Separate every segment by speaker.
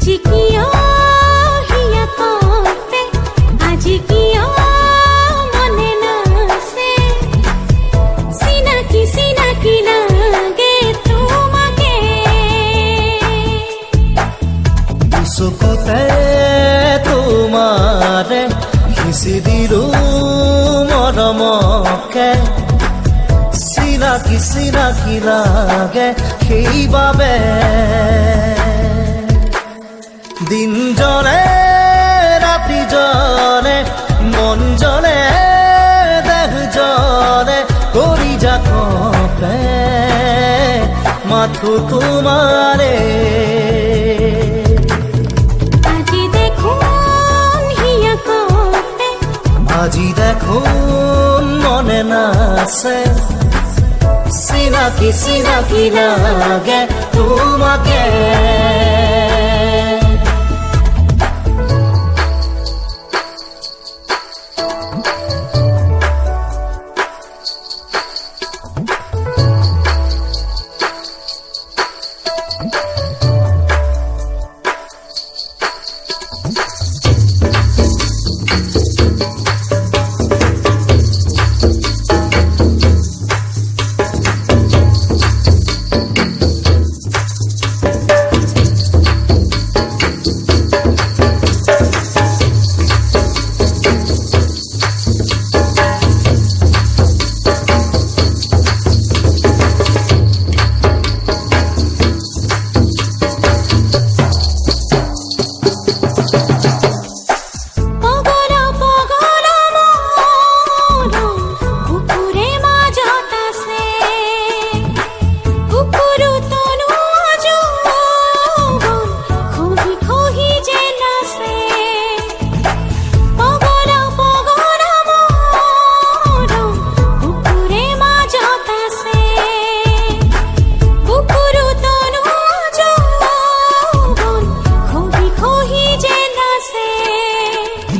Speaker 1: আজি কিয় হিয়া কপে আজি কিয় মনে নাছে চিনাকি চিনাকি লাগে তোমাকে
Speaker 2: চকুতে তোমাৰে সিঁচি দিলো মৰমকে চিনাকি চিনাকি লাগে সেইবাবে দিন জলে ৰাতি জলে মন জলে দেহ জলে কৰি যা কপে মাথো তোমাৰে আজি দেখুন মনে নাছে চিনাকি চিনাকি লাগে তোমাকে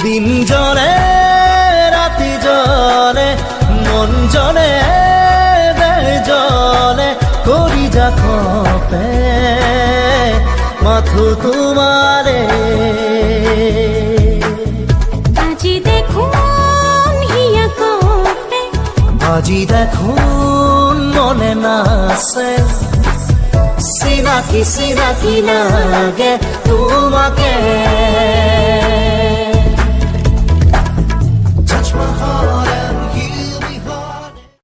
Speaker 2: দিন জলে রাতি জলে মন জলে দেহ জলে করি যা কপে মাথো তোমারে
Speaker 1: আজি দেখুন হিয়া কপে
Speaker 2: আজি দেখুন মনে নাছে চিনাকি চিনাকি লাগে তোমাকে